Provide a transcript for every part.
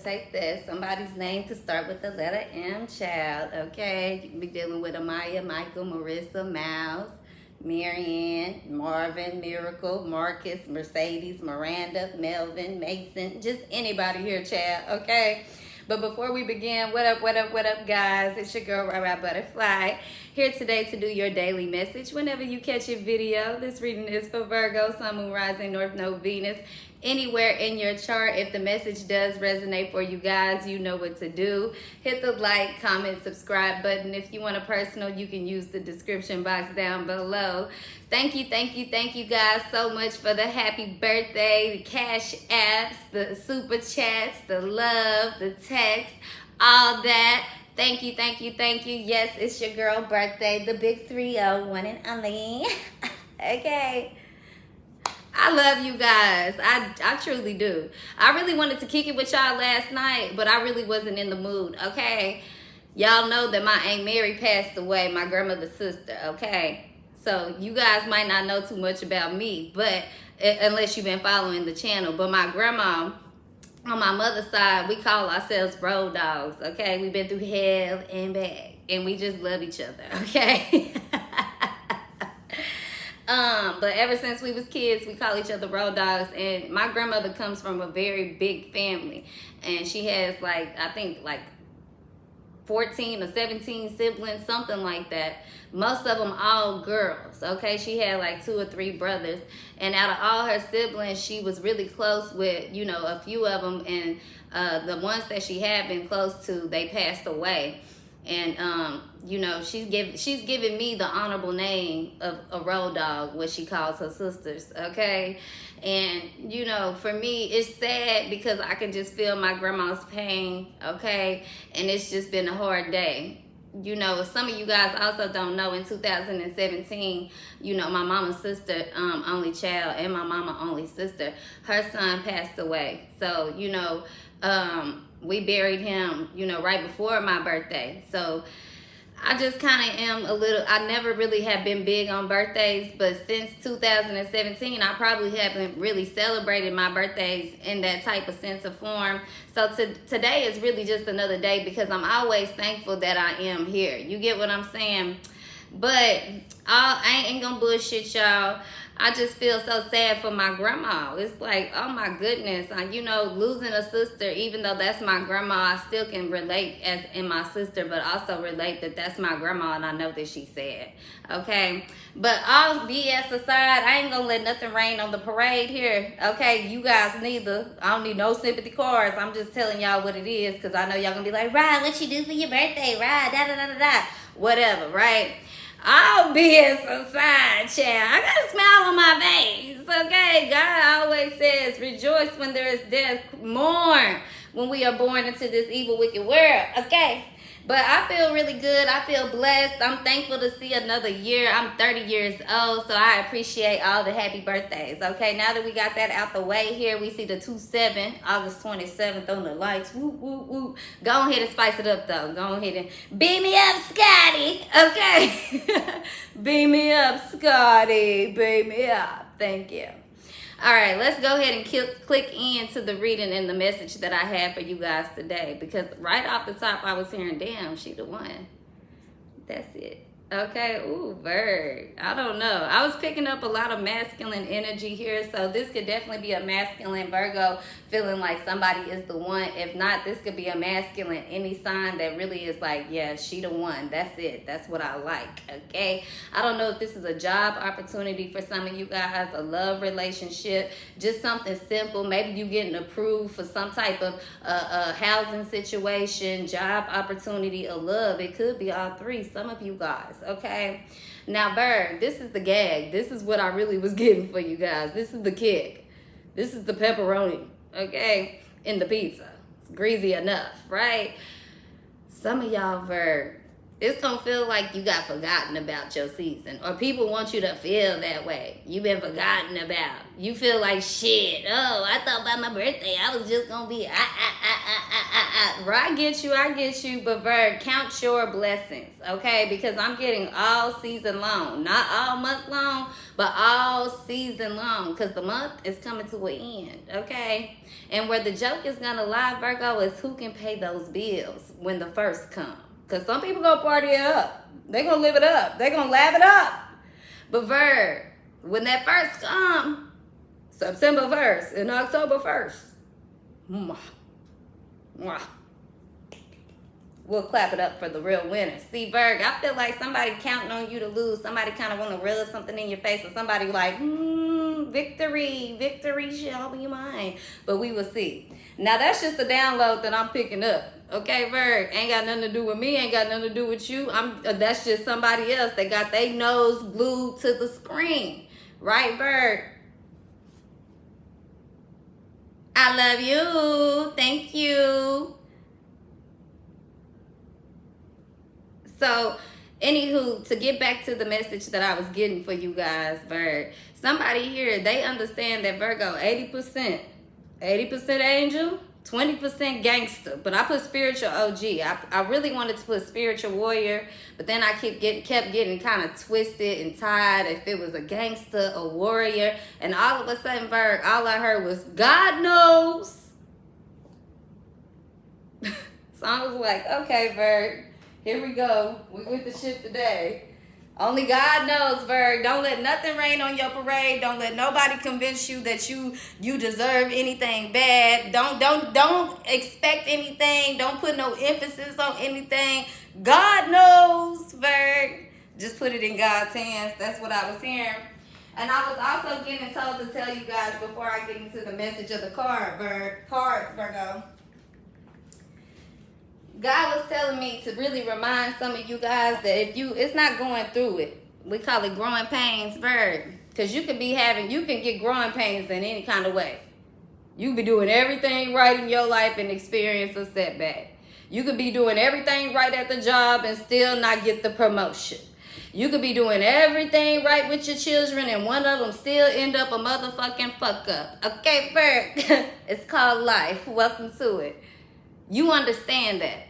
take that. Somebody's name to start with the letter M, child. Okay, you can be dealing with Amaya, Michael, Marissa, Miles, Marianne, Marvin, Miracle, Marcus, Mercedes, Miranda, Melvin, Mason, just anybody here, child. Okay. But before we begin, what up, guys? It's your girl, Rara Butterfly, here today to do your daily message. Whenever you catch a video, this reading is for Virgo, Sun, Moon, Rising, North Node, Venus. Anywhere in your chart, if the message does resonate for you guys, you know what to do. Hit the like, comment, subscribe button. If you want a personal, you can use the description box down below. Thank you guys so much for the happy birthday, the cash apps, the super chats, the love, the text, all that. Thank you. Yes, it's your girl birthday, the big 3-0, one and only. Okay. I love you guys. I truly do. I really wanted to kick it with y'all last night, but I really wasn't in the mood, okay? Y'all know that my Aunt Mary passed away, my grandmother's sister, okay? So you guys might not know too much about me, but unless you've been following the channel. But my grandma, on my mother's side, we call ourselves road dogs, okay? We've been through hell and back, and we just love each other, okay? But ever since we was kids, we call each other road dogs. And my grandmother comes from a very big family, and she has I think 14 or 17 siblings, something like that. Most of them all girls, okay? She had 2 or 3 brothers, and out of all her siblings, she was really close with, a few of them, and the ones that she had been close to, they passed away. And she's giving me the honorable name of a road dog, what she calls her sisters, okay? And for me, it's sad because I can just feel my grandma's pain, okay? And it's just been a hard day. Some of you guys also don't know, in 2017, my mama's sister, only child, and my mama only sister, her son passed away. So we buried him, right before my birthday. So I just kind of am I never really have been big on birthdays, but since 2017, I probably haven't really celebrated my birthdays in that type of sense of form. So today is really just another day, because I'm always thankful that I am here. You get what I'm saying? But I ain't gonna bullshit y'all. I just feel so sad for my grandma. It's oh my goodness. Losing a sister, even though that's my grandma, I still can relate as in my sister, but also relate that that's my grandma, and I know that she's sad. Okay? But all BS aside, I ain't gonna let nothing rain on the parade here. Okay? You guys neither. I don't need no sympathy cards. I'm just telling y'all what it is, because I know y'all gonna be like, Rod, what you do for your birthday? Rod, da-da-da-da-da. Whatever, right? All BS aside, child, I got a smile on my face, okay? God always says, rejoice when there is death, mourn when we are born into this evil, wicked world, okay? But I feel really good. I feel blessed. I'm thankful to see another year. I'm 30 years old, so I appreciate all the happy birthdays, okay? Now that we got that out the way here, we see the 2-7, August 27th on the lights. Woo, woo, woo. Go ahead and spice it up, though. Go ahead and beam me up, Scotty, okay? Beam me up, Scotty. Beam me up. Thank you. All right, let's go ahead and click into the reading and the message that I have for you guys today. Because right off the top, I was hearing, damn, she the one. That's it. Okay, ooh, bird. I don't know. I was picking up a lot of masculine energy here, so this could definitely be a masculine Virgo feeling like somebody is the one. If not, this could be a masculine, any sign that really is yeah, she the one. That's it. That's what I like, okay? I don't know if this is a job opportunity for some of you guys, a love relationship, just something simple. Maybe you getting approved for some type of housing situation, job opportunity, or love. It could be all three, some of you guys. Okay, now Bird, this is the gag. This is what I really was getting for you guys. This is the kick. This is the pepperoni, okay, in the pizza. It's greasy enough, right? Some of y'all, Bird, It's gonna feel like you got forgotten about your season, or people want you to feel that way. You've been forgotten about. You feel like shit. Oh, I thought by my birthday I was just gonna be I get you, but Virg, count your blessings, okay? Because I'm getting all season long, not all month long, but all season long, because the month is coming to an end, okay? And where the joke is gonna lie, Virgo, is who can pay those bills when the first come. Because some people gonna party it up. They gonna live it up. They gonna laugh it up. But Virg, when that first come, September 1st and October 1st, we'll clap it up for the real winners. See, Virg, I feel like somebody counting on you to lose. Somebody kind of want to rub something in your face, or somebody like, victory shall be mine. But we will see. Now, that's just a download that I'm picking up. Okay, Virg, ain't got nothing to do with me, ain't got nothing to do with you. That's just somebody else that got their nose glued to the screen. Right, Virg? I love you. Thank you. So, anywho, to get back to the message that I was getting for you guys, Virg, somebody here, they understand that Virgo, 80% angel, 20% gangster. But I put spiritual OG. I really wanted to put spiritual warrior, but then I kept getting kind of twisted and tired if it was a gangster, a warrior. And all of a sudden, Virg, all I heard was, God knows. So I was like, okay, Virg, here we go. We with the shit today. Only God knows, Virg. Don't let nothing rain on your parade. Don't let nobody convince you that you deserve anything bad. Don't expect anything. Don't put no emphasis on anything. God knows, Virg. Just put it in God's hands. That's what I was hearing. And I was also getting told to tell you guys before I get into the message of the cards, Virgo. God was telling me to really remind some of you guys that it's not going through it. We call it growing pains, Virg. Because you can get growing pains in any kind of way. You can be doing everything right in your life and experience a setback. You could be doing everything right at the job and still not get the promotion. You could be doing everything right with your children and one of them still end up a motherfucking fuck up. Okay, Virg? It's called life. Welcome to it. You understand that.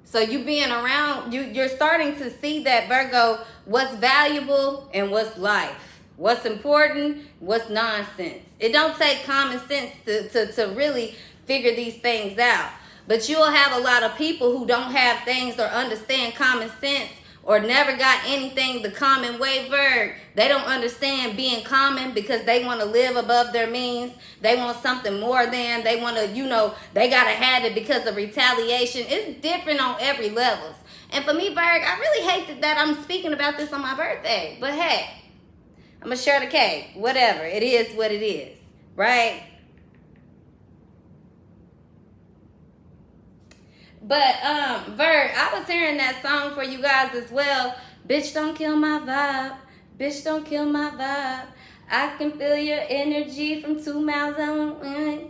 So you being around, you're starting to see that, Virgo, what's valuable and what's life. What's important, what's nonsense. It don't take common sense to really figure these things out. But you'll have a lot of people who don't have things or understand common sense or never got anything the common way, Virg. They don't understand being common because they want to live above their means. They want something more than. They want to, they got to have it because of retaliation. It's different on every level. And for me, Virg, I really hate that I'm speaking about this on my birthday. But hey, I'm going to share the cake. Whatever. It is what it is. Right? But, Virg, I was hearing that song for you guys as well. Bitch, don't kill my vibe. Bitch, don't kill my vibe. I can feel your energy from 2 miles away.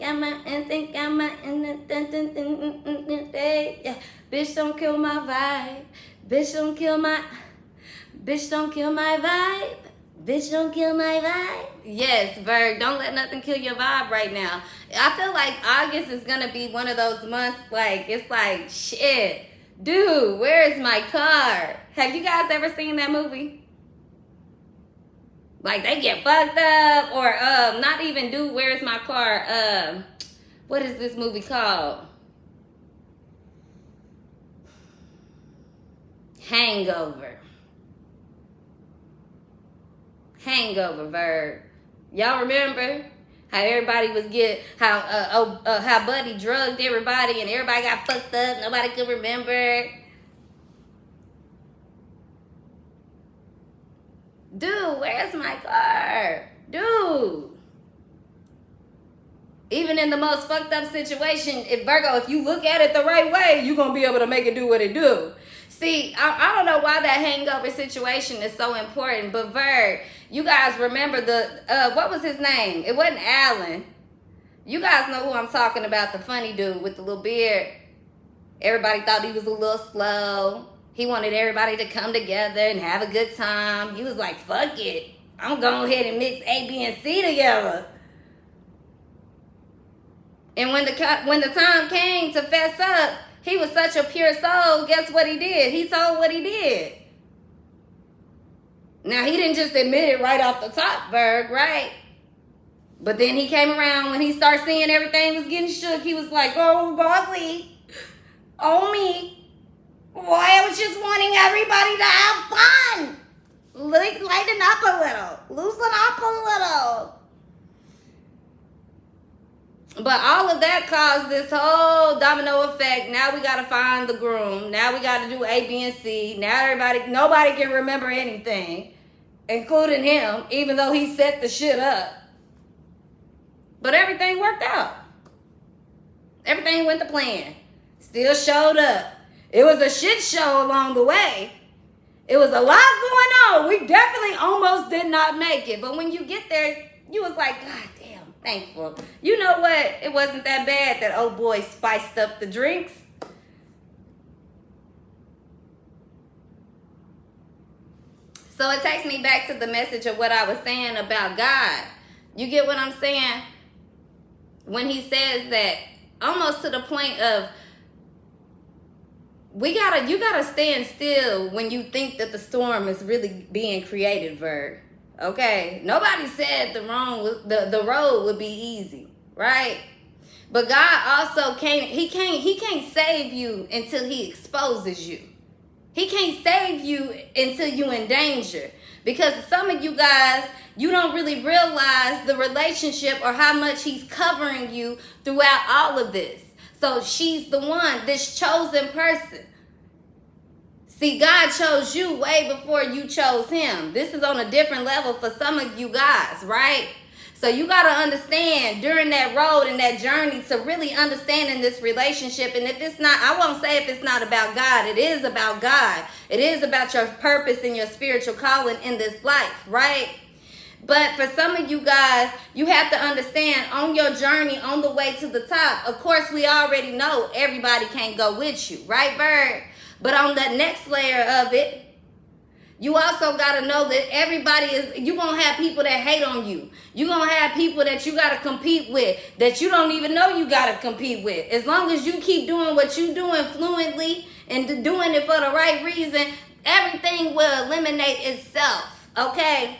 Bitch, don't kill my vibe. Bitch, don't kill my vibe. Bitch, don't kill my vibe. Yes, Virg, don't let nothing kill your vibe right now. I feel like August is going to be one of those months, it's like, shit, dude, where is my car? Have you guys ever seen that movie? Like, they get fucked up, or not even dude, where is my car? What is this movie called? Hangover, Virg. Y'all remember how everybody was how Buddy drugged everybody and everybody got fucked up, nobody could remember. Dude, where's my car? Dude. Even in the most fucked up situation, Virgo, if you look at it the right way, you're going to be able to make it do what it do. See, I don't know why that hangover situation is so important, but Virg, you guys remember what was his name? It wasn't Alan. You guys know who I'm talking about, the funny dude with the little beard. Everybody thought he was a little slow. He wanted everybody to come together and have a good time. He was like, fuck it. I'm going to go ahead and mix A, B, and C together. And when the time came to fess up, he was such a pure soul. Guess what he did? He told what he did. Now, he didn't just admit it right off the top, Virg, right? But then he came around when he started seeing everything was getting shook. He was like, oh, Barkley, oh, me. Why I was just wanting everybody to have fun. Lighten up a little. Loosen up a little. But all of that caused this whole domino effect. Now we got to find the groom. Now we got to do A, B, and C. Now nobody can remember anything, including him, even though he set the shit up. But everything worked out. Everything went to plan. Still showed up. It was a shit show along the way. It was a lot going on. We definitely almost did not make it. But when you get there, you was like, God damn, thankful. You know what? It wasn't that bad that old boy spiced up the drinks. So it takes me back to the message of what I was saying about God. You get what I'm saying? When he says that, almost to the point of, you gotta stand still when you think that the storm is really being created, Virg. Okay? Nobody said the road would be easy, right? But God also he can't save you until he exposes you. He can't save you until you're in danger. Because some of you guys, you don't really realize the relationship or how much he's covering you throughout all of this. So she's the one, this chosen person. See, God chose you way before you chose him. This is on a different level for some of you guys, right? So you got to understand during that road and that journey to really understanding this relationship. And if it's not, I won't say if it's not about God. It is about God. It is about your purpose and your spiritual calling in this life, right? But for some of you guys, you have to understand on your journey, on the way to the top, of course, we already know everybody can't go with you, right, Bird? But on that next layer of it, you also got to know that you're going to have people that hate on you. You're going to have people that you got to compete with that you don't even know you got to compete with. As long as you keep doing what you're doing fluently and doing it for the right reason, everything will eliminate itself, okay?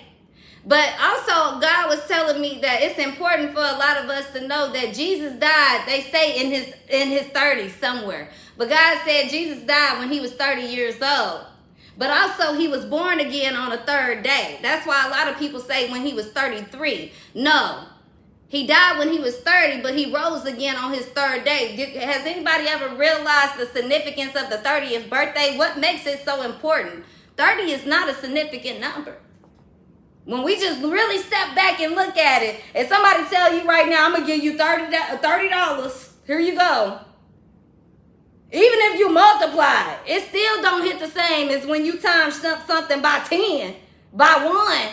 But also, God was telling me that it's important for a lot of us to know that Jesus died, they say, in his 30s somewhere. But God said Jesus died when he was 30 years old. But also, he was born again on the third day. That's why a lot of people say when he was 33. No. He died when he was 30, but he rose again on his third day. Has anybody ever realized the significance of the 30th birthday? What makes it so important? 30 is not a significant number. When we just really step back and look at it, and somebody tell you right now, I'm going to give you $30, here you go. Even if you multiply, it still don't hit the same as when you times something by 10, by 1.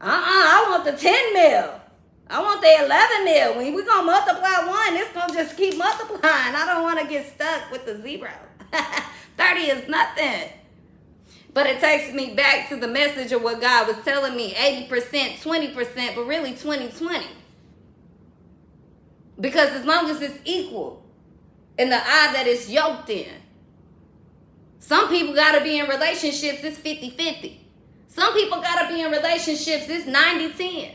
I want the 10 mil. I want the 11 mil. When we're going to multiply 1, it's going to just keep multiplying. I don't want to get stuck with the 0. 30 is nothing. But it takes me back to the message of what God was telling me, 80%, 20%, but really 20-20. Because as long as it's equal in the eye that it's yoked in. Some people got to be in relationships, it's 50-50. Some people got to be in relationships, it's 90-10.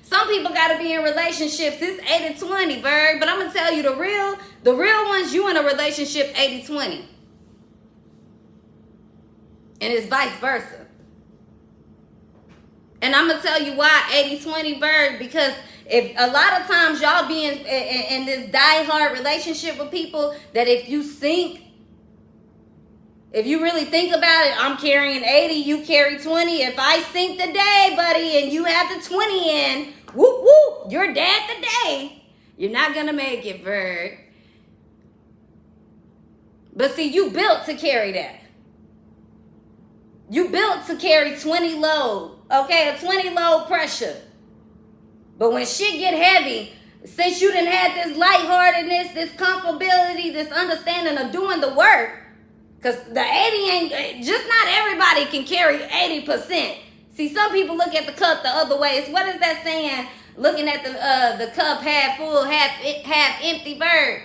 Some people got to be in relationships, it's 80-20, Virg. But I'm going to tell you the real ones, you in a relationship 80-20. And it's vice versa. And I'm going to tell you why 80-20, Virg, because if a lot of times y'all be in this die-hard relationship with people that if you sink, if you really think about it, I'm carrying 80, you carry 20. If I sink today, buddy, and you have the 20 in, whoop, whoop, you're dead today. You're not going to make it, Virg. But see, you built to carry that. You built to carry 20 load, okay, a 20 load pressure. But when shit get heavy, since you done had this lightheartedness, this comfortability, this understanding of doing the work, Because the 80 ain't, just not everybody can carry 80%. See, some people look at the cup the other way. It's, what is that saying? Looking at the cup half full, half empty, bird.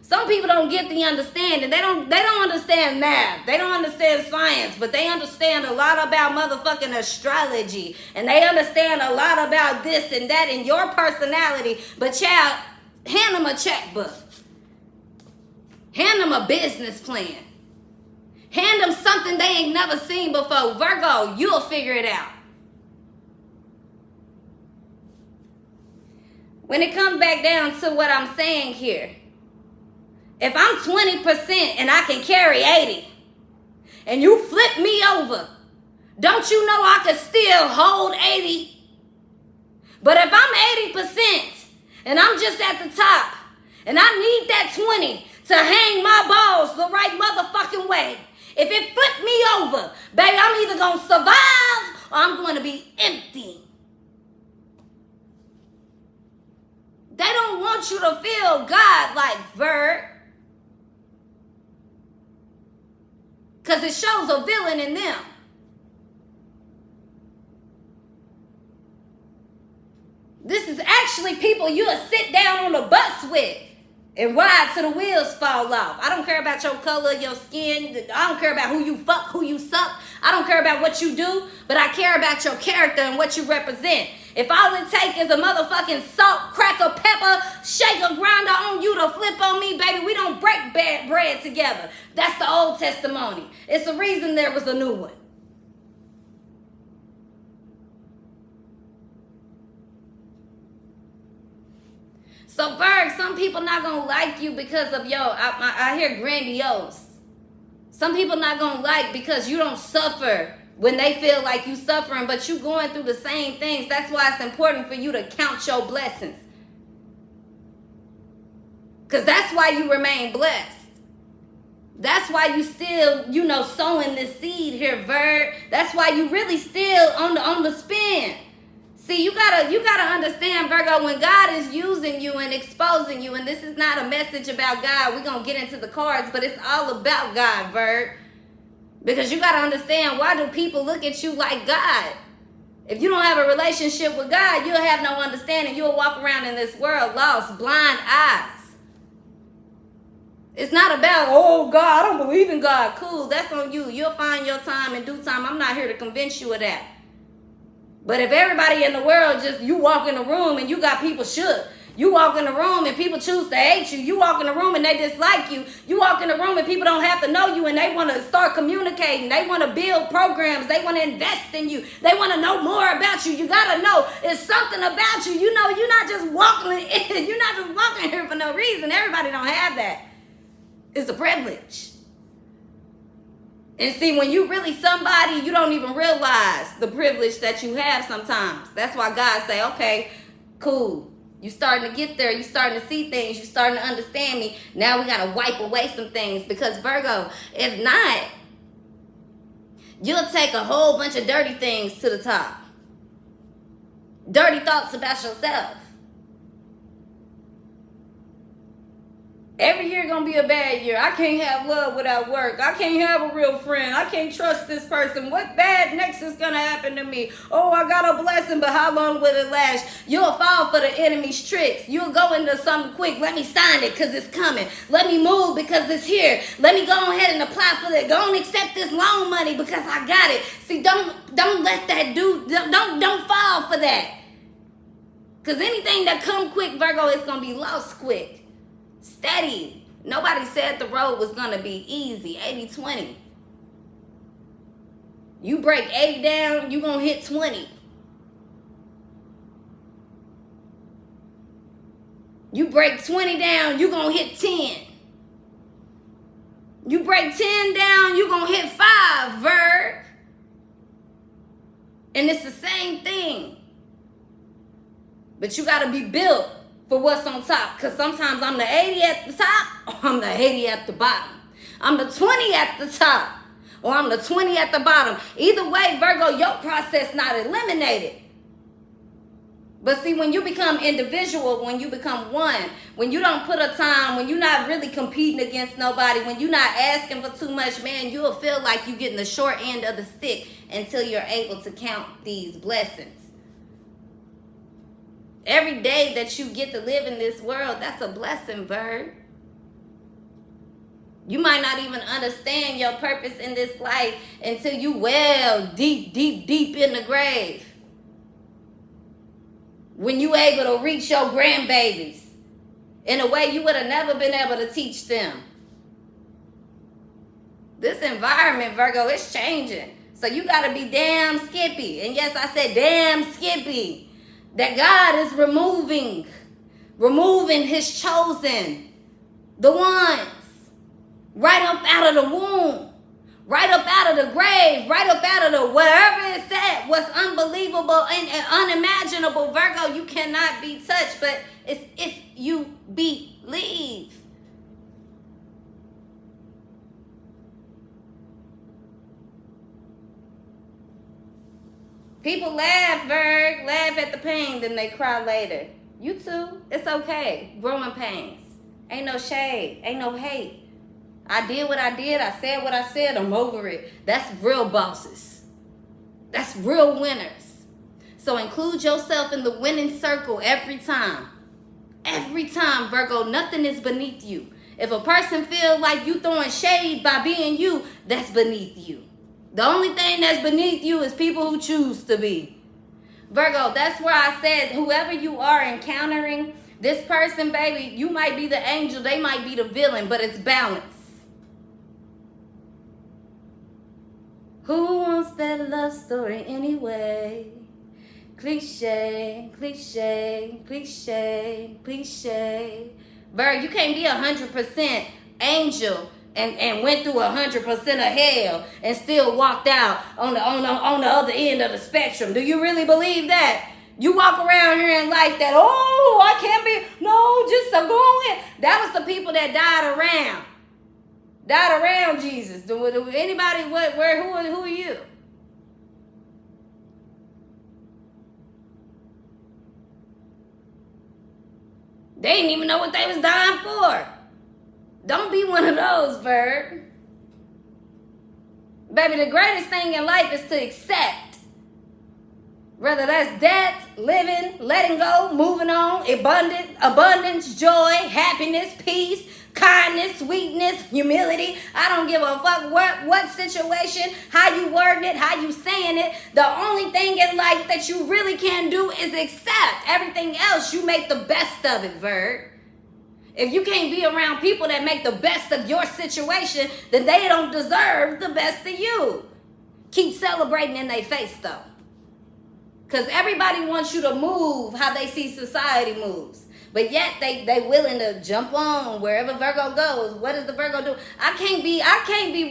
Some people don't get the understanding. They don't understand math. They don't understand science, but they understand a lot about motherfucking astrology. And they understand a lot about this and that and your personality. But child, hand them a checkbook. Hand them a business plan. Hand them something they ain't never seen before. Virgo, you'll figure it out. When it comes back down to what I'm saying here, if I'm 20% and I can carry 80, and you flip me over, don't you know I can still hold 80? But if I'm 80% and I'm just at the top, and I need that 20 to hang my balls the right motherfucking way, if it flipped me over, baby, I'm either going to survive or I'm going to be empty. They don't want you to feel God-like, Virg. Because it shows a villain in them. This is actually people you'll sit down on a bus with and ride till the wheels fall off. I don't care about your color, your skin. I don't care about who you fuck, who you suck. I don't care about what you do, but I care about your character and what you represent. If all it takes is a motherfucking salt, cracker, pepper, shaker, grinder on you to flip on me, baby, we don't break bad bread together. That's the old testimony. It's the reason there was a new one. So, Virg, some people not going to like you because of I hear grandiose. Some people not going to like because you don't suffer when they feel like you suffering, but you going through the same things. That's why it's important for you to count your blessings. Because that's why you remain blessed. That's why you still, sowing this seed here, Virg. That's why you really still on the spin. See, you gotta understand, Virgo, when God is using you and exposing you, and this is not a message about God. We're going to get into the cards, but it's all about God, Virg. Because you got to understand, why do people look at you like God? If you don't have a relationship with God, you'll have no understanding. You'll walk around in this world lost, blind eyes. It's not about, oh, God, I don't believe in God. Cool, that's on you. You'll find your time in due time. I'm not here to convince you of that. But if everybody in the world you walk in the room and you got people shook. You walk in the room and people choose to hate you. You walk in the room and they dislike you. You walk in the room and people don't have to know you and they want to start communicating. They want to build programs. They want to invest in you. They want to know more about you. You got to know it's something about you. You're not just walking in. You're not just walking here for no reason. Everybody don't have that. It's a privilege. And see, when you really somebody, you don't even realize the privilege that you have sometimes. That's why God say, okay, cool. You starting to get there. You starting to see things. You starting to understand me. Now we got to wipe away some things. Because Virgo, if not, you'll take a whole bunch of dirty things to the top. Dirty thoughts about yourself. Every year gonna be a bad year. I can't have love without work. I can't have a real friend. I can't trust this person. What bad next is gonna happen to me? Oh, I got a blessing, but how long will it last? You'll fall for the enemy's tricks. You'll go into something quick. Let me sign it because it's coming. Let me move because it's here. Let me go ahead and apply for that. Go and accept this loan money because I got it. See, don't let that don't fall for that. Because anything that come quick, Virgo, is gonna be lost quick. Steady. Nobody said the road was going to be easy. 80-20. You break 80 down, you going to hit 20. You break 20 down, you going to hit 10. You break 10 down, you going to hit 5, Virg. And it's the same thing. But you got to be built for what's on top. Because sometimes I'm the 80 at the top, or I'm the 80 at the bottom. I'm the 20 at the top, or I'm the 20 at the bottom. Either way, Virgo, your process not eliminated. But see, when you become individual, when you become one, when you don't put a time, when you're not really competing against nobody, when you're not asking for too much, man, you'll feel like you're getting the short end of the stick until you're able to count these blessings. Every day that you get to live in this world, that's a blessing, Virg. You might not even understand your purpose in this life until you well deep, deep, deep in the grave. When you able to reach your grandbabies in a way you would have never been able to teach them. This environment, Virgo, is changing. So you got to be damn skippy. And yes, I said damn skippy. That God is removing his chosen, the ones, right up out of the womb, right up out of the grave, right up out of the wherever it's at, what's unbelievable and unimaginable. Virgo, you cannot be touched, but it's if you believe. People laugh, Virg, laugh at the pain, then they cry later. You too, it's okay. Growing pains. Ain't no shade, ain't no hate. I did what I did, I said what I said, I'm over it. That's real bosses. That's real winners. So include yourself in the winning circle every time. Every time, Virgo, nothing is beneath you. If a person feels like you throwing shade by being you, that's beneath you. The only thing that's beneath you is people who choose to be. Virgo, that's where I said whoever you are encountering, this person, baby, you might be the angel, they might be the villain, but it's balance. Who wants that love story anyway? Cliche, cliche, cliche, cliche. Virgo, you can't be 100% angel and went through 100% of hell and still walked out on the other end of the spectrum. Do you really believe that? You walk around here in life that, oh, I can't be, no, just a going. That was the people that died around Jesus. Do anybody, who are you? They didn't even know what they was dying for. Don't be one of those, Virg. Baby, the greatest thing in life is to accept. Whether that's death, living, letting go, moving on, abundance, joy, happiness, peace, kindness, sweetness, humility. I don't give a fuck what situation, how you wording it, how you saying it. The only thing in life that you really can do is accept. Everything else, you make the best of it, Virg. If you can't be around people that make the best of your situation, then they don't deserve the best of you. Keep celebrating in their face, though. Because everybody wants you to move how they see society moves. But yet they willing to jump on wherever Virgo goes. What does the Virgo do? I can't be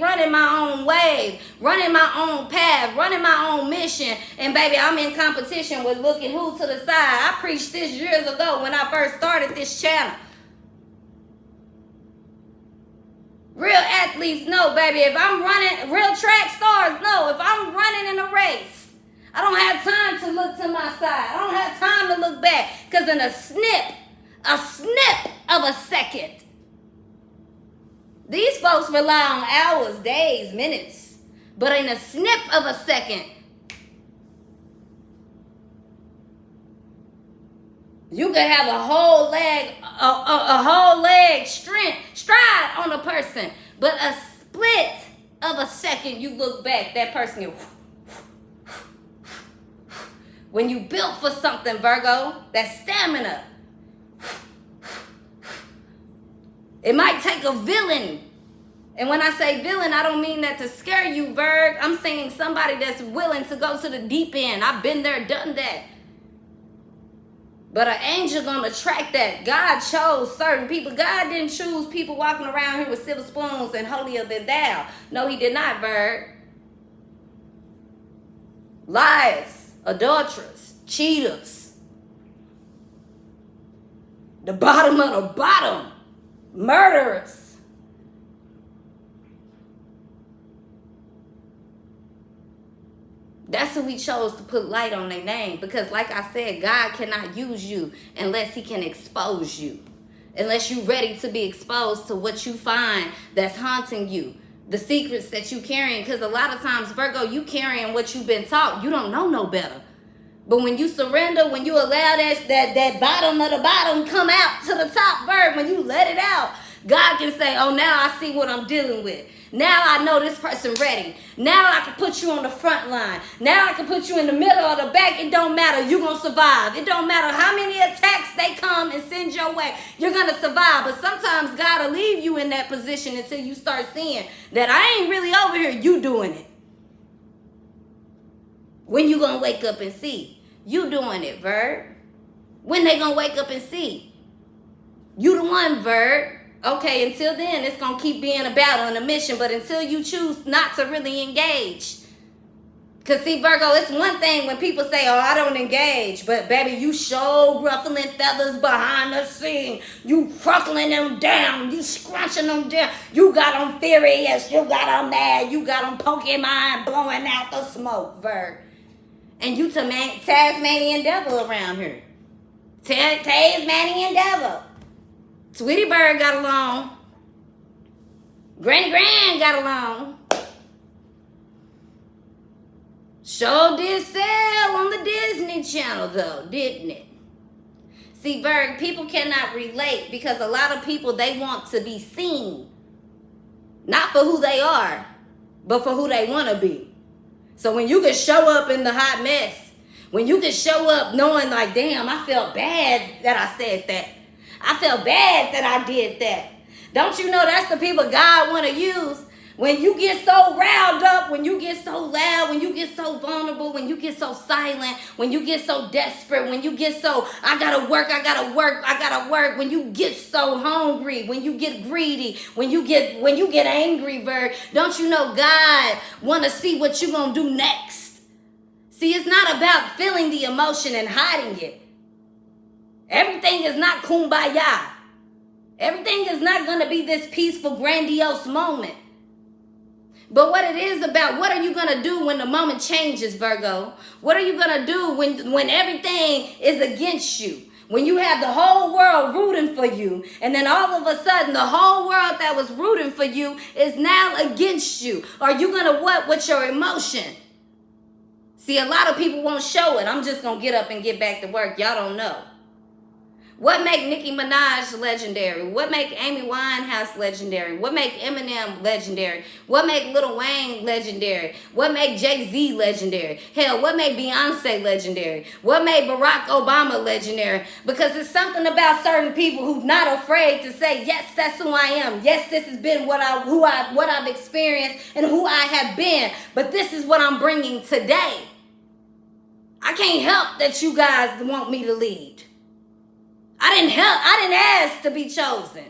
running my own wave, running my own path, running my own mission. And baby, I'm in competition with looking who to the side. I preached this years ago when I first started this channel. Real athletes know, baby, if I'm running, real track stars know, if I'm running in a race, I don't have time to look to my side. I don't have time to look back. Because in a snip of a second, these folks rely on hours, days, minutes. But in a snip of a second, you can have a whole leg stride on a person. But a split of a second, you look back, that person get. When you built for something, Virgo, that stamina. It might take a villain. And when I say villain, I don't mean that to scare you, Virg. I'm saying somebody that's willing to go to the deep end. I've been there, done that. But an angel gonna track that. God chose certain people. God didn't choose people walking around here with silver spoons and holier than thou. No, he did not, Virg. Liars, adulterers, cheaters. The bottom of the bottom. Murderers. That's who he chose to put light on their name. Because like I said, God cannot use you unless he can expose you. Unless you're ready to be exposed to what you find that's haunting you. The secrets that you carrying. Because a lot of times, Virgo, you carrying what you've been taught. You don't know no better. But when you surrender, when you allow that bottom of the bottom come out to the top, Virgo, when you let it out, God can say, oh, now I see what I'm dealing with. Now I know this person ready. Now I can put you on the front line. Now I can put you in the middle or the back. It don't matter. You're going to survive. It don't matter how many attacks they come and send your way. You're going to survive. But sometimes God will leave you in that position until you start seeing that I ain't really over here. You doing it. When you going to wake up and see? You doing it, Virg. When they going to wake up and see? You the one, Virg. Okay, until then, it's going to keep being a battle and a mission. But until you choose not to really engage. Because, see, Virgo, it's one thing when people say, oh, I don't engage. But, baby, you show ruffling feathers behind the scene. You cruckling them down. You scrunching them down. You got them furious. You got them mad. You got them Pokemon blowing out the smoke, Virg. And you Tasmanian devil around here. Tasmanian devil. Tweety Bird got along. Granny Gran got along. Sure did sell on the Disney Channel, though, didn't it? See, Virg, people cannot relate because a lot of people, they want to be seen. Not for who they are, but for who they want to be. So when you can show up in the hot mess, when you can show up knowing like, damn, I felt bad that I said that. I felt bad that I did that. Don't you know that's the people God want to use? When you get so riled up, when you get so loud, when you get so vulnerable, when you get so silent, when you get so desperate, when you get so, I gotta work, I gotta work, I gotta work, when you get so hungry, when you get greedy, when you get angry, Virg, don't you know God want to see what you gonna do next? See, it's not about feeling the emotion and hiding it. Everything is not kumbaya. Everything is not going to be this peaceful, grandiose moment. But what it is about, what are you going to do when the moment changes, Virgo? What are you going to do when everything is against you? When you have the whole world rooting for you, and then all of a sudden the whole world that was rooting for you is now against you. Are you going to what with your emotion? See, a lot of people won't show it. I'm just going to get up and get back to work. Y'all don't know. What make Nicki Minaj legendary? What make Amy Winehouse legendary? What make Eminem legendary? What make Lil Wayne legendary? What make Jay-Z legendary? Hell, what made Beyonce legendary? What made Barack Obama legendary? Because it's something about certain people who's not afraid to say, yes, that's who I am. Yes, this has been what I've experienced and who I have been. But this is what I'm bringing today. I can't help that you guys want me to lead. I didn't ask to be chosen.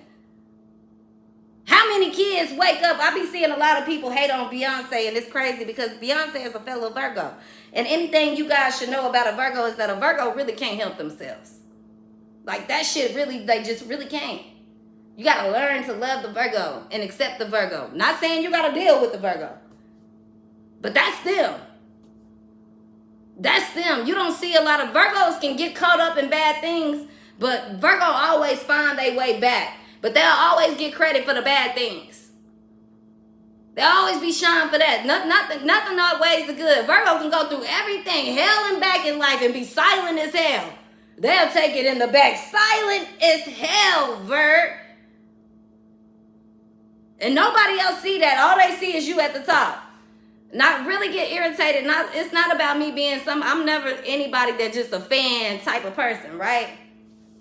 How many kids wake up? I be seeing a lot of people hate on Beyonce, and it's crazy because Beyonce is a fellow Virgo. And anything you guys should know about a Virgo is that a Virgo really can't help themselves. Like that shit really, they just really can't. You got to learn to love the Virgo and accept the Virgo. Not saying you got to deal with the Virgo. But that's them. That's them. You don't see a lot of Virgos can get caught up in bad things. But Virgo always find their way back. But they'll always get credit for the bad things. They'll always be shined for that. Nothing outweighs the good. Virgo can go through everything, hell and back in life, and be silent as hell. They'll take it in the back. Silent as hell, Virg. And nobody else see that. All they see is you at the top. Not really get irritated. It's not about me being I'm never anybody that's just a fan type of person, right?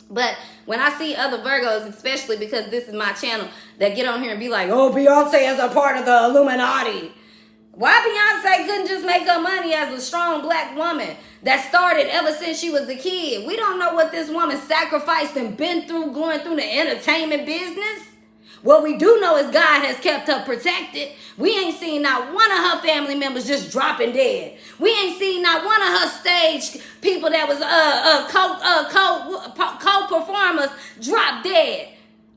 But when I see other Virgos, especially because this is my channel, that get on here and be like, oh, Beyonce is a part of the Illuminati. Why Beyonce couldn't just make her money as a strong black woman that started ever since she was a kid? We don't know what this woman sacrificed and been through going through the entertainment business. What we do know is God has kept her protected. We ain't seen not one of her family members just dropping dead. We ain't seen not one of her stage people that was co-performers drop dead.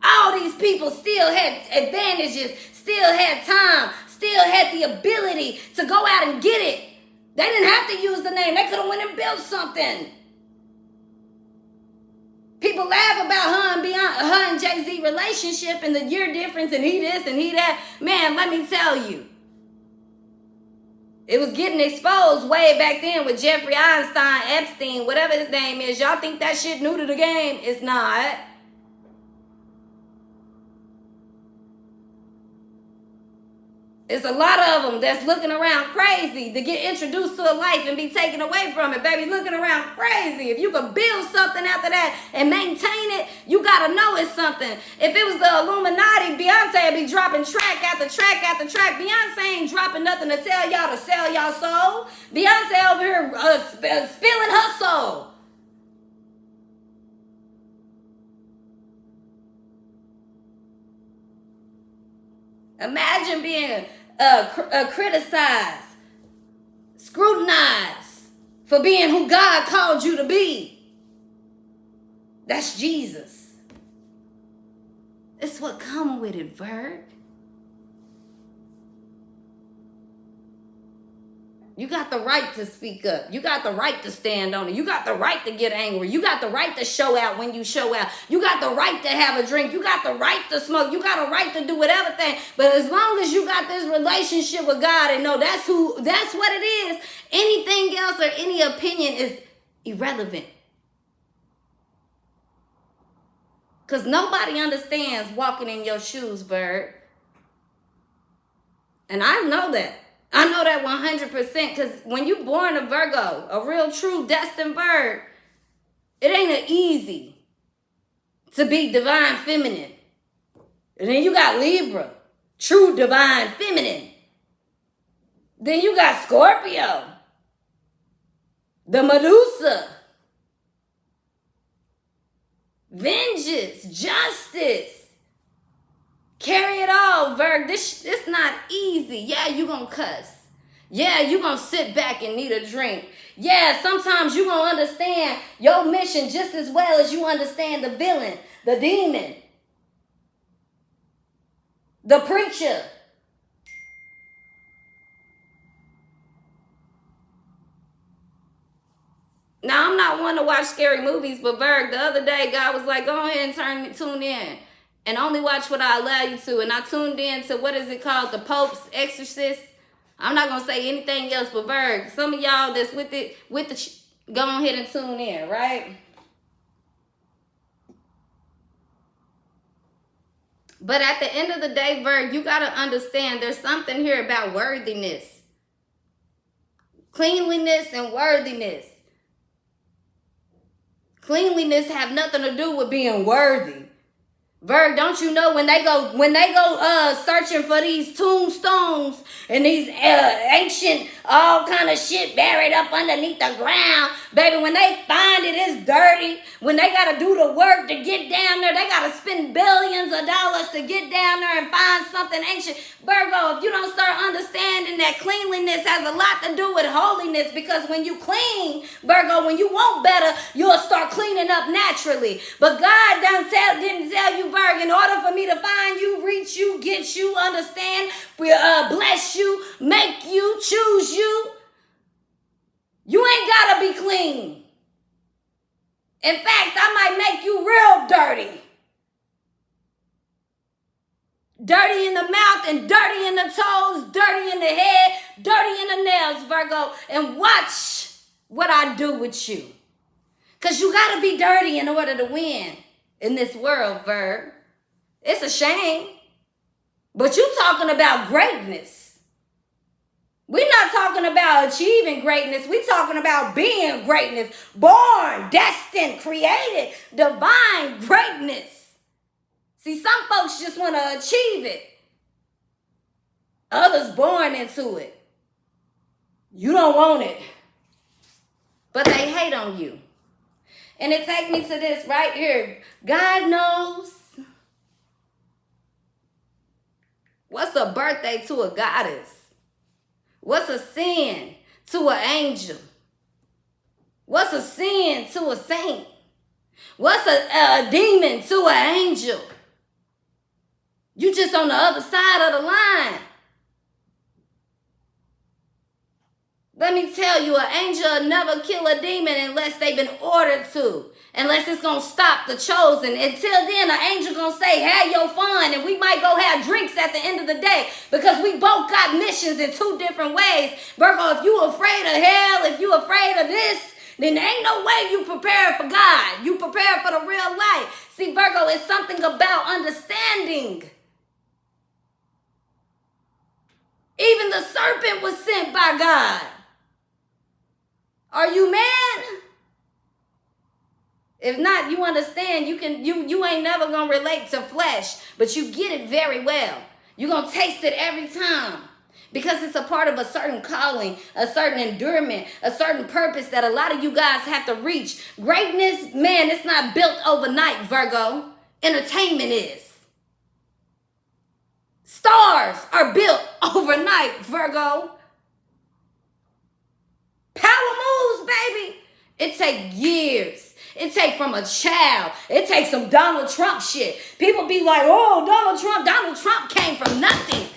All these people still had advantages, still had time, still had the ability to go out and get it. They didn't have to use the name. They could have went and built something. People laugh about her and Jay-Z relationship and the year difference and he this and he that. Man, let me tell you. It was getting exposed way back then with Jeffrey Einstein, Epstein, whatever his name is. Y'all think that shit new to the game? It's not. It's a lot of them that's looking around crazy to get introduced to a life and be taken away from it, baby. Looking around crazy. If you could build something after that and maintain it, you got to know it's something. If it was the Illuminati, Beyonce would be dropping track after track after track. Beyonce ain't dropping nothing to tell y'all to sell y'all soul. Beyonce over here spilling her soul. Imagine being criticized, scrutinized for being who God called you to be. That's Jesus. It's what come with it, Virg. You got the right to speak up. You got the right to stand on it. You got the right to get angry. You got the right to show out when you show out. You got the right to have a drink. You got the right to smoke. You got a right to do whatever thing. But as long as you got this relationship with God and know that's what it is, anything else or any opinion is irrelevant. Because nobody understands walking in your shoes, Bird. And I know that. I know that 100% because when you born a Virgo, a real true destined bird, it ain't easy to be divine feminine. And then you got Libra, true divine feminine. Then you got Scorpio, the Medusa, vengeance, justice. Carry it all, Virg. This not easy. Yeah, you gonna cuss. Yeah, you gonna sit back and need a drink. Yeah, sometimes you gonna understand your mission just as well as you understand the villain, the demon, the preacher. Now, I'm not one to watch scary movies, but Virg, the other day, God was like, go ahead and tune in. And only watch what I allow you to. And I tuned in to, what is it called? The Pope's Exorcist. I'm not going to say anything else, but Virg, some of y'all that's with it, go ahead and tune in, right? But at the end of the day, Virg, you got to understand there's something here about worthiness. Cleanliness and worthiness. Cleanliness have nothing to do with being worthy. Virg, don't you know when they go searching for these tombstones and these ancient all kind of shit buried up underneath the ground, baby, when they find it, it's dirty. When they got to do the work to get down there, they got to spend billions of dollars to get down there and find something ancient. Virgo, if you don't start understanding that cleanliness has a lot to do with holiness, because when you clean, Virgo, when you want better, you'll start cleaning up naturally. But God didn't tell you, Virgo, in order for me to find you, reach you, get you, understand, bless you, make you, choose you, you ain't gotta be clean. In fact, I might make you real dirty. Dirty in the mouth and dirty in the toes, dirty in the head, dirty in the nails, Virgo. And watch what I do with you. Because you got to be dirty in order to win in this world, Virg. It's a shame. But you talking about greatness. We're not talking about achieving greatness. We're talking about being greatness. Born, destined, created, divine greatness. See, some folks just want to achieve it. Others born into it. You don't want it. But they hate on you. And it takes me to this right here. God knows what's a birthday to a goddess. What's a sin to an angel? What's a sin to a saint? What's a demon to an angel? You just on the other side of the line. Let me tell you, an angel will never kill a demon unless they've been ordered to. Unless it's going to stop the chosen. Until then, an angel going to say, have your fun. And we might go have drinks at the end of the day. Because we both got missions in two different ways. Virgo, if you afraid of hell, if you afraid of this, then there ain't no way you prepare for God. You prepare for the real life. See, Virgo, it's something about understanding. Even the serpent was sent by God. Are you mad? If not, you understand, you ain't never gonna relate to flesh, but you get it very well. You're gonna taste it every time. Because it's a part of a certain calling, a certain endurement, a certain purpose that a lot of you guys have to reach. Greatness, man, it's not built overnight, Virgo. Entertainment is. Stars are built overnight, Virgo. Power moves, baby. It takes years. It takes from a child. It takes some Donald Trump shit. People be like, oh, Donald Trump came from nothing.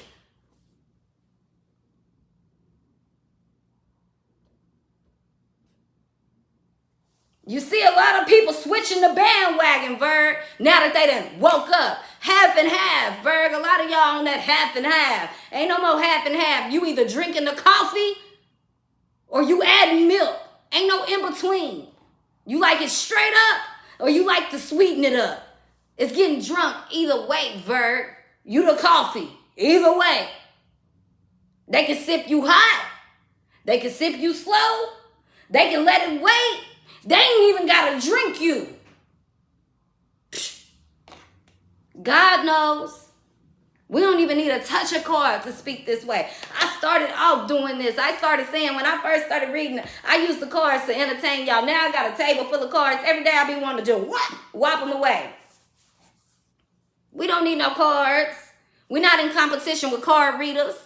You see a lot of people switching the bandwagon, Virg, now that they done woke up. Half and half, Virg. A lot of y'all on that half and half. Ain't no more half and half. You either drinking the coffee or you adding milk. Ain't no in between. You like it straight up or you like to sweeten it up. It's getting drunk either way, Virg. You the coffee. Either way. They can sip you hot. They can sip you slow. They can let it wait. They ain't even got to drink you. God knows. We don't even need to touch a card to speak this way. I started off doing this. I started saying when I first started reading, I used the cards to entertain y'all. Now I got a table full of cards. Every day I be wanting to do what? Whop them away. We don't need no cards. We're not in competition with card readers.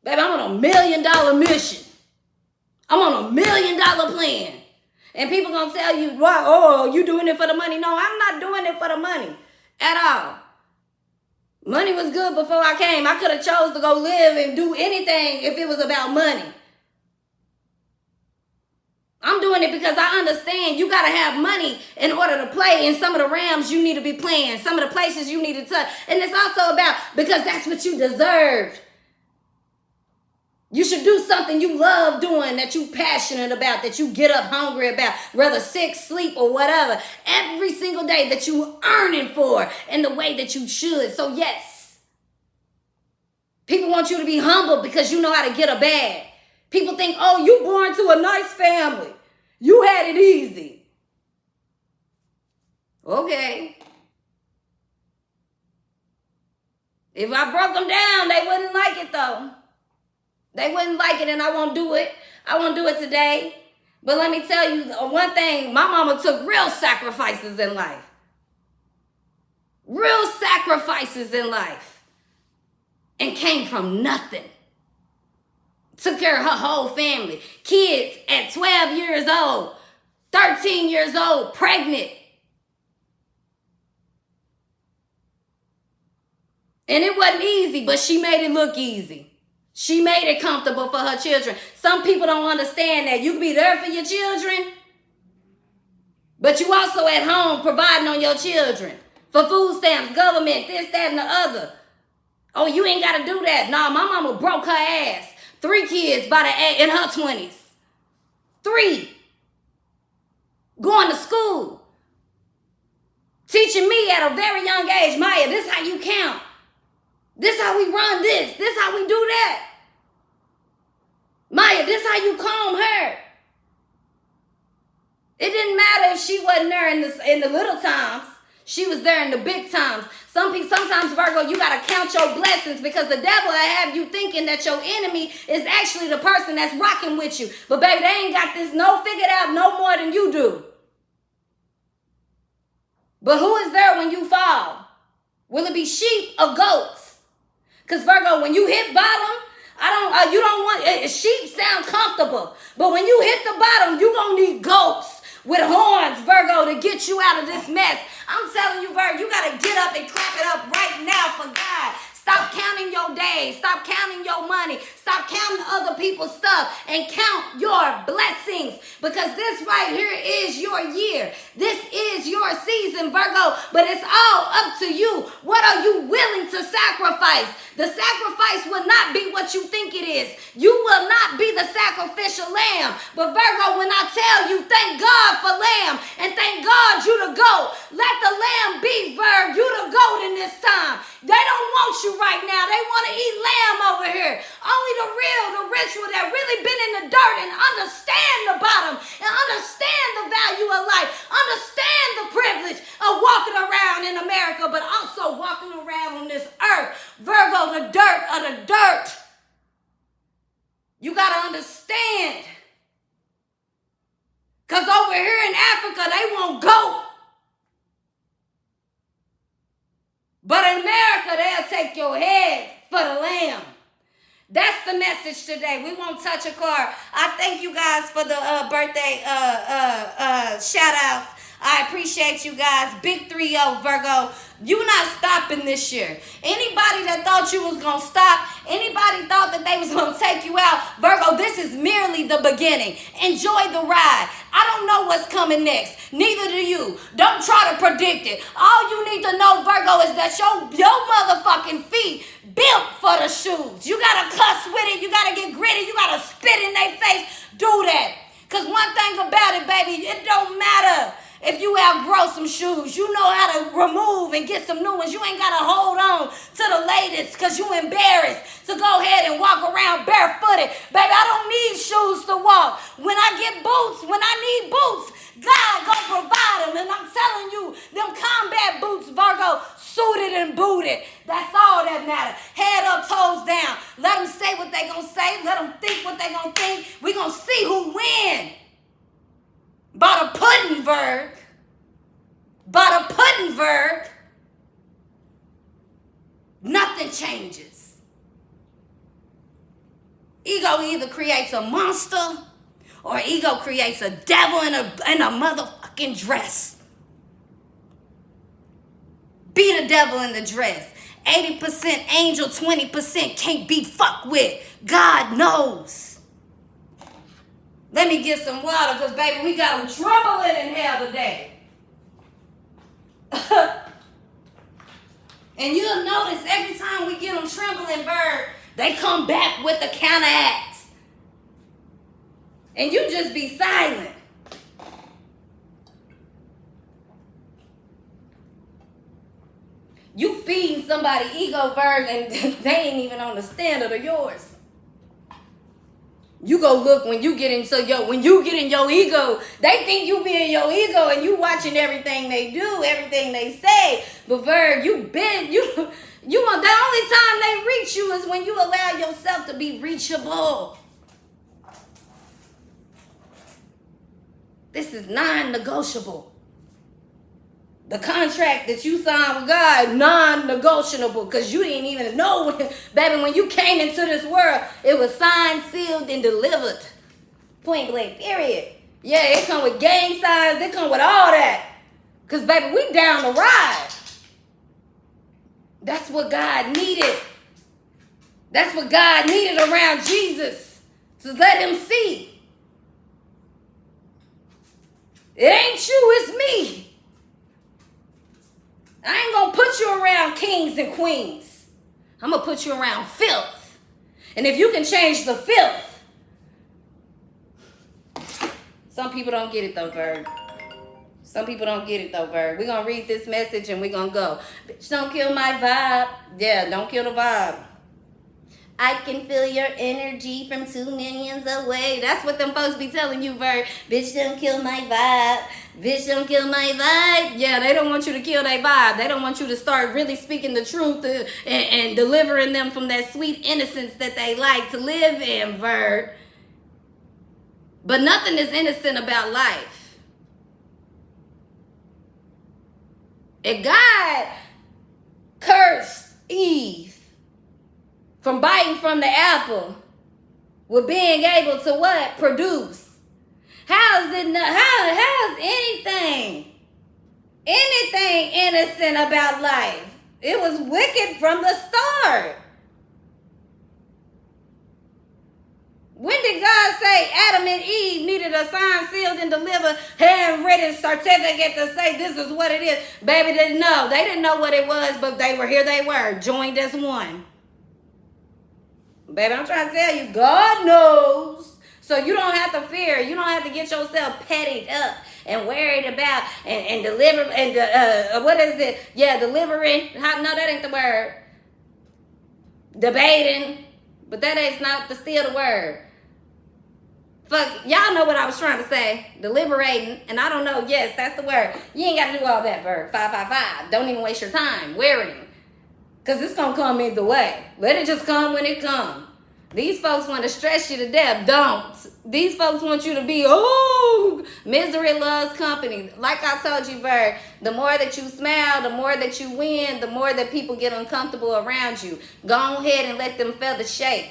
Baby, I'm on $1 million mission. I'm on $1 million plan. And people gonna tell you, why? Oh, you doing it for the money? No, I'm not doing it for the money at all. Money was good before I came. I could have chose to go live and do anything if it was about money. I'm doing it because I understand you gotta have money in order to play in some of the realms you need to be playing, some of the places you need to touch. And it's also about because that's what you deserve. You should do something you love doing, that you passionate about, that you get up hungry about, whether sick, sleep, or whatever. Every single day that you earning for in the way that you should. So yes, people want you to be humble because you know how to get a bag. People think, oh, you born to a nice family. You had it easy. Okay. If I broke them down, they wouldn't like it though. They wouldn't like it and I won't do it. I won't do it today. But let me tell you one thing. My mama took real sacrifices in life. Real sacrifices in life. And came from nothing. Took care of her whole family. Kids at 12 years old. 13 years old. Pregnant. And it wasn't easy, but she made it look easy. She made it comfortable for her children. Some people don't understand that. You can be there for your children, but you also at home providing on your children. For food stamps, government, this, that, and the other. Oh, you ain't got to do that. No, my mama broke her ass. 3 kids in her 20s. 3. Going to school. Teaching me at a very young age, Maya, this how you count. This how we run this. This how we do that. Maya, this how you comb hair. It didn't matter if she wasn't there in the little times. She was there in the big times. Sometimes, Virgo, you got to count your blessings because the devil will have you thinking that your enemy is actually the person that's rocking with you. But baby, they ain't got this figured out no more than you do. But who is there when you fall? Will it be sheep or goats? Because Virgo, when you hit bottom, you don't want, sheep sound comfortable. But when you hit the bottom, you're going to need goats with horns, Virgo, to get you out of this mess. I'm telling you, Virgo, you got to get up and clap it up right now for God. Stop counting your days. Stop counting your money. Stop counting other other people's stuff and count your blessings, because this right here is your year. This is your season, Virgo, but it's all up to you. What are you willing to sacrifice? The sacrifice will not be what you think it is. You will not be the sacrificial lamb. But Virgo, when I tell you, thank God for lamb and thank God you the goat. Let the lamb be, Virgo. You the goat in this time. They don't want you right now. They want to eat lamb over here. Only the real, the ritual that really been in the dirt and understand the bottom and understand the value of life, understand the privilege of walking around in America, but also walking around on this earth. Virgo, the dirt of the dirt. You got to understand. Because over here in Africa, they won't go. But in America, they'll take your head for the lamb. That's the message today. We won't touch a card. I thank you guys for the birthday shout outs. I appreciate you guys. Big 3-0, Virgo. You not stopping this year. Anybody that thought you was going to stop, anybody thought that they was going to take you out, Virgo, this is merely the beginning. Enjoy the ride. I don't know what's coming next. Neither do you. Don't try to predict it. All you need to know, Virgo, is that your motherfucking feet built for the shoes. You got to cuss with it. You got to get gritty. You got to spit in their face. Do that. Because one thing about it, baby, it don't matter. If you outgrow some shoes, you know how to remove and get some new ones. You ain't got to hold on to the latest because you embarrassed to go ahead and walk around barefooted. Baby, I don't need shoes to walk. When I get boots, when I need boots, God gonna provide them. And I'm telling you, them combat boots, Virgo, suited and booted. That's all that matters. Head up, toes down. Let them say what they gonna say. Let them think what they gonna think. We gonna see who win. By the pudding, Virg. By the pudding, Virg. Nothing changes. Ego either creates a monster or ego creates a devil in a motherfucking dress. Be the devil in the dress. 80% angel, 20% can't be fucked with. God knows. Let me get some water, because, baby, we got them trembling in hell today. And you'll notice every time we get them trembling, Bird, they come back with the counteract. And you just be silent. You feeding somebody ego, Bird, and they ain't even on the standard of yours. You go look when you get in your ego, they think you be in your ego and you watching everything they do, everything they say. But Virg, the only time they reach you is when you allow yourself to be reachable. This is non-negotiable. The contract that you signed with God, non-negotiable, because you didn't even know, baby, when you came into this world, it was signed, sealed, and delivered. Point blank, period. Yeah, it come with gang signs, it come with all that. Because, baby, we down the ride. That's what God needed. That's what God needed around Jesus, to let him see. It ain't you, it's me. I ain't gonna put you around kings and queens. I'm gonna put you around filth. And if you can change the filth. Some people don't get it though, Virg. Some people don't get it though, Virg. We're gonna read this message and we're gonna go. Bitch, don't kill my vibe. Yeah, don't kill the vibe. I can feel your energy from 2 millions away. That's what them folks be telling you, Virg. Bitch, don't kill my vibe. Bitch, don't kill my vibe. Yeah, they don't want you to kill their vibe. They don't want you to start really speaking the truth and delivering them from that sweet innocence that they like to live in, Virg. But nothing is innocent about life. And God cursed Eve from biting from the apple with being able to what? Produce. How is anything innocent about life? It was wicked from the start. When did God say Adam and Eve needed a sign, sealed, and delivered, handwritten certificate to say this is what it is? Baby didn't know. They didn't know what it was, but they were, joined as one. Baby, I'm trying to tell you, God knows. So you don't have to fear. You don't have to get yourself petted up and worried about and deliver and what is it? Yeah, delivering. No, that ain't the word. Debating. But that is not still the word. Fuck, y'all know what I was trying to say. Deliberating, and I don't know. Yes, that's the word. You ain't got to do all that, Virg. 555. Don't even waste your time worrying. Because it's going to come either way. Let it just come when it comes. These folks want to stress you to death. Don't. These folks want you to be, misery loves company. Like I told you, Virg, the more that you smile, the more that you win, the more that people get uncomfortable around you. Go ahead and let them feathers shake.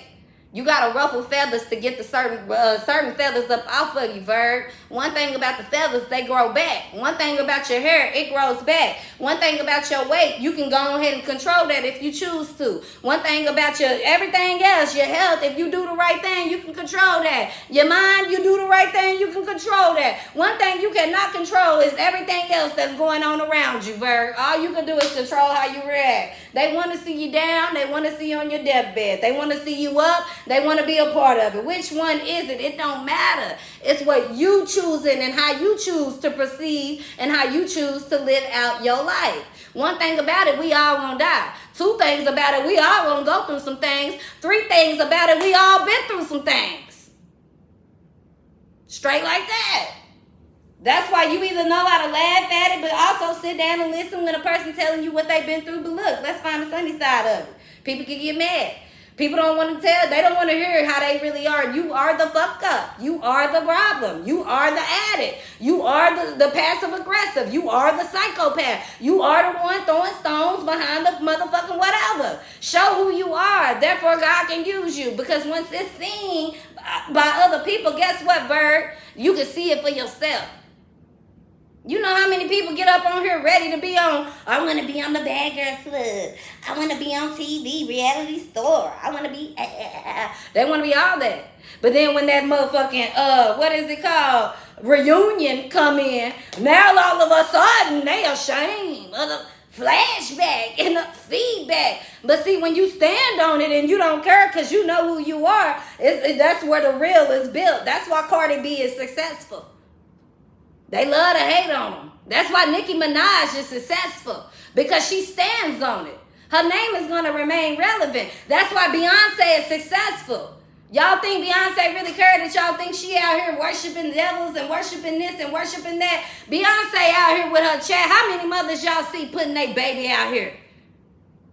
You gotta ruffle feathers to get the certain feathers up off of you, Virg. One thing about the feathers, they grow back. One thing about your hair, it grows back. One thing about your weight, you can go ahead and control that if you choose to. One thing about your everything else, your health, if you do the right thing, you can control that. Your mind, you do the right thing, you can control that. One thing you cannot control is everything else that's going on around you, Virg. All you can do is control how you react. They want to see you down. They want to see you on your deathbed. They want to see you up. They want to be a part of it. Which one is it? It don't matter. It's what you choosing and how you choose to perceive and how you choose to live out your life. One thing about it, we all gonna die. Two things about it, we all gonna go through some things. Three things about it, we all been through some things. Straight like that. That's why you either know how to laugh at it, but also sit down and listen when a person telling you what they've been through. But look, let's find the sunny side of it. People can get mad. People don't want to tell. They don't want to hear how they really are. You are the fuck up. You are the problem. You are the addict. You are the passive aggressive. You are the psychopath. You are the one throwing stones behind the motherfucking whatever. Show who you are. Therefore, God can use you. Because once it's seen by other people, guess what, Virg? You can see it for yourself. You know how many people get up on here ready to be on, I want to be on the Bad Girls Club. I want to be on TV, reality store. I want to be, They want to be all that. But then when that motherfucking, what is it called? Reunion come in, now all of a sudden they ashamed of the flashback and the feedback. But see, when you stand on it and you don't care because you know who you are, that's where the real is built. That's why Cardi B is successful. They love to hate on them. That's why Nicki Minaj is successful, because she stands on it. Her name is going to remain relevant. That's why Beyonce is successful. Y'all think Beyonce really cared that y'all think she out here worshiping devils and worshiping this and worshiping that? Beyonce out here with her chat. How many mothers y'all see putting their baby out here?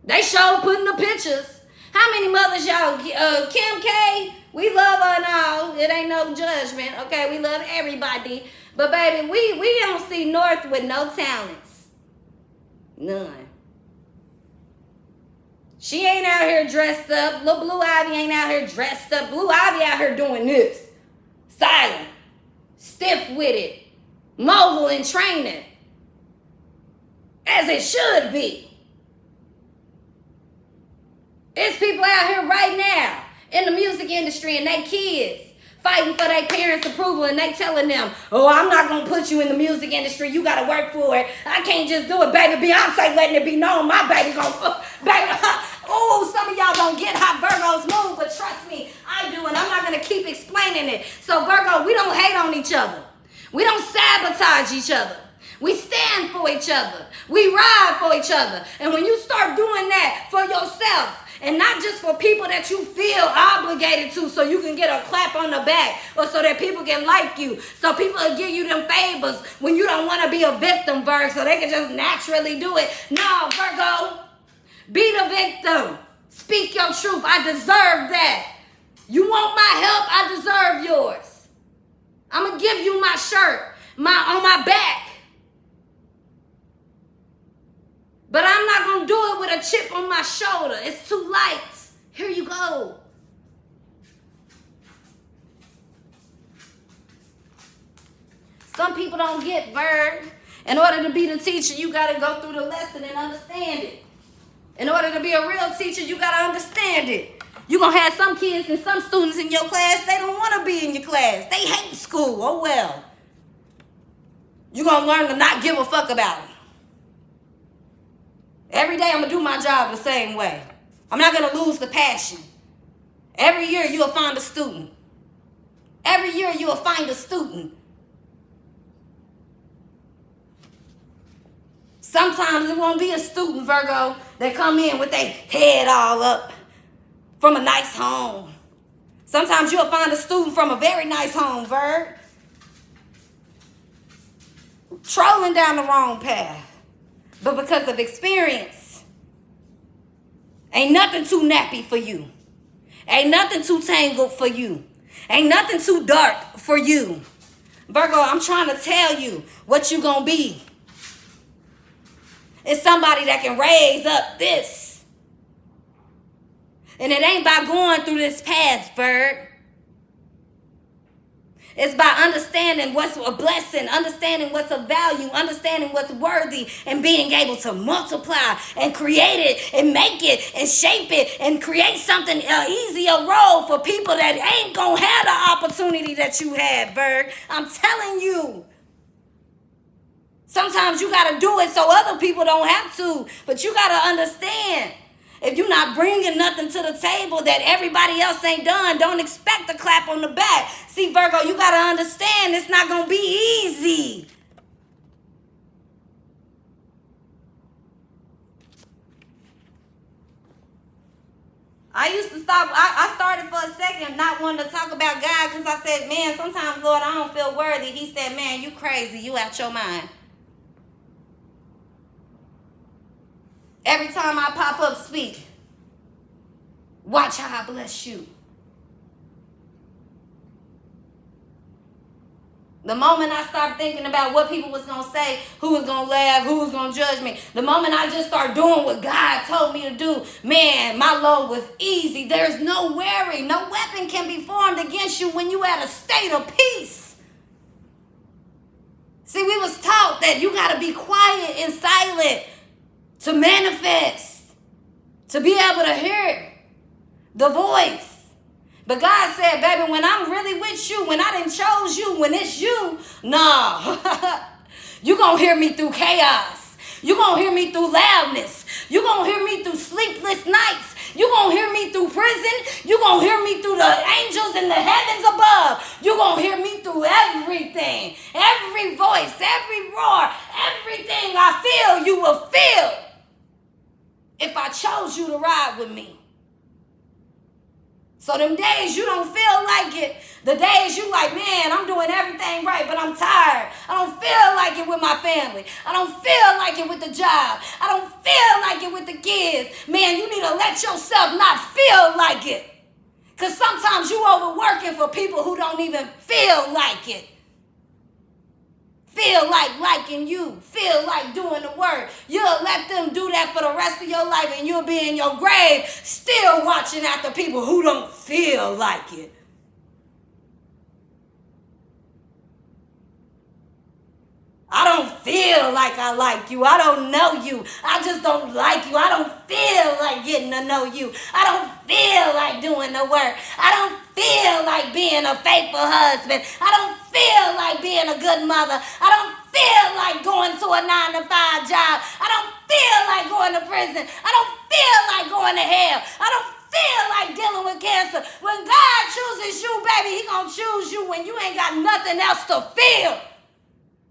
They show putting the pictures. How many mothers y'all, Kim K, we love her and all. It ain't no judgment, okay? We love everybody. But baby, we don't see North with no talents. None. She ain't out here dressed up. Little Blue Ivy ain't out here dressed up. Blue Ivy out here doing this. Silent. Stiff with it. Mobile and training. As it should be. There's people out here right now in the music industry and they kids fighting for their parents' approval, and they telling them, oh, I'm not going to put you in the music industry. You got to work for it. I can't just do it, baby. Beyonce letting it be known. My baby going to, baby. Oh, some of y'all don't get how Virgos move, but trust me, I do, and I'm not going to keep explaining it. So, Virgo, we don't hate on each other. We don't sabotage each other. We stand for each other. We ride for each other. And when you start doing that for yourself, and not just for people that you feel obligated to so you can get a clap on the back or so that people can like you. So people will give you them favors when you don't want to be a victim, Virg, so they can just naturally do it. No, Virgo, be the victim. Speak your truth. I deserve that. You want my help? I deserve yours. I'm going to give you my shirt on my back. But I'm not going to do it with a chip on my shoulder. It's too light. Here you go. Some people don't get, Virg. In order to be the teacher, you got to go through the lesson and understand it. In order to be a real teacher, you got to understand it. You're going to have some kids and some students in your class, they don't want to be in your class. They hate school. Oh, well. You're going to learn to not give a fuck about it. Every day I'm going to do my job the same way. I'm not going to lose the passion. Every year you'll find a student. Every year you'll find a student. Sometimes it won't be a student, Virgo, that come in with their head all up from a nice home. Sometimes you'll find a student from a very nice home, Virg, trolling down the wrong path. But because of experience, ain't nothing too nappy for you. Ain't nothing too tangled for you. Ain't nothing too dark for you. Virgo, I'm trying to tell you what you gonna be. It's somebody that can raise up this. And it ain't by going through this path, Virg. It's by understanding what's a blessing, understanding what's of value, understanding what's worthy, and being able to multiply and create it and make it and shape it and create something, easier road for people that ain't gonna have the opportunity that you had, Virg. I'm telling you. Sometimes you gotta do it so other people don't have to, but you gotta understand. If you're not bringing nothing to the table that everybody else ain't done, don't expect a clap on the back. See, Virgo, you got to understand it's not going to be easy. I used to stop. I started for a second not wanting to talk about God because I said, man, sometimes, Lord, I don't feel worthy. He said, man, you crazy. You out your mind. Every time I pop up, speak. Watch how I bless you. The moment I stopped thinking about what people was going to say, who was going to laugh, who was going to judge me, the moment I just started doing what God told me to do, man, my load was easy. There's no worry. No weapon can be formed against you when you at a state of peace. See, we was taught that you got to be quiet and silent to manifest, to be able to hear the voice. But God said, baby, when I'm really with you, when I done chose you, when it's you, nah. You're going to hear me through chaos. You're going to hear me through loudness. You're going to hear me through sleepless nights. You're going to hear me through prison. You're going to hear me through the angels in the heavens above. You're going to hear me through everything. Every voice, every roar, everything I feel, you will feel. If I chose you to ride with me. So them days you don't feel like it, the days you like, man, I'm doing everything right, but I'm tired. I don't feel like it with my family. I don't feel like it with the job. I don't feel like it with the kids. Man, you need to let yourself not feel like it. Because sometimes you overworking for people who don't even feel like it. Feel like liking you, feel like doing the work. You'll let them do that for the rest of your life and you'll be in your grave still watching after people who don't feel like it. I don't feel like I like you. I don't know you. I just don't like you. I don't feel like getting to know you. I don't feel like doing the work. I don't feel like being a faithful husband. I don't feel like being a good mother. I don't feel like going to a 9-to-5 job. I don't feel like going to prison. I don't feel like going to hell. I don't feel like dealing with cancer. When God chooses you, baby, he gonna choose you when you ain't got nothing else to feel.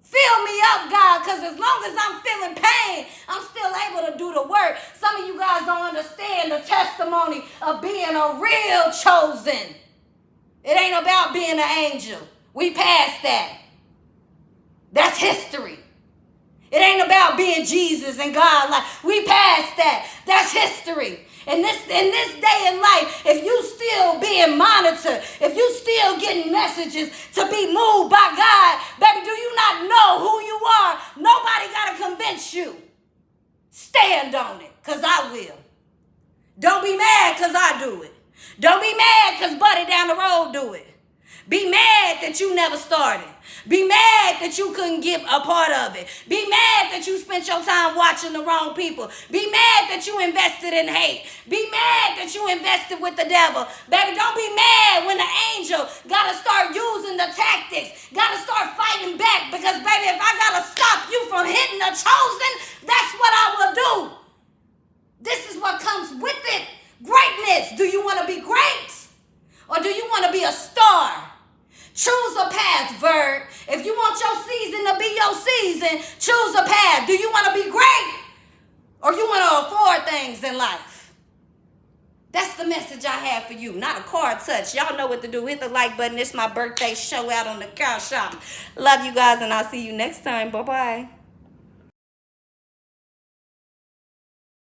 Fill me up, God, because as long as I'm feeling pain, I'm still able to do the work. Some of you guys don't understand the testimony of being a real chosen. It ain't about being an angel. We passed that. That's history. It ain't about being Jesus and God. Like, we passed that. That's history. In this day in life, if you still being monitored, if you still getting messages to be moved by God, baby, do you not know who you are? Nobody got to convince you. Stand on it, because I will. Don't be mad because I do it. Don't be mad because Buddy down the road do it. Be mad that you never started. Be mad that you couldn't get a part of it. Be mad that you spent your time watching the wrong people. Be mad that you invested in hate. Be mad that you invested with the devil. Baby, don't be mad when the angel got to start using the tactics. Got to start fighting back. Because, baby, if I got to stop you from hitting the chosen, that's what I will do. This is what comes with it. Greatness. Do you want to be great? Or do you want to be a star? Choose a path, Virg. If you want your season to be your season, choose a path. Do you want to be great? Or you want to afford things in life? That's the message I have for you. Not a card touch. Y'all know what to do. Hit the like button. It's my birthday show out on the CASHAPP. Love you guys, and I'll see you next time. Bye-bye.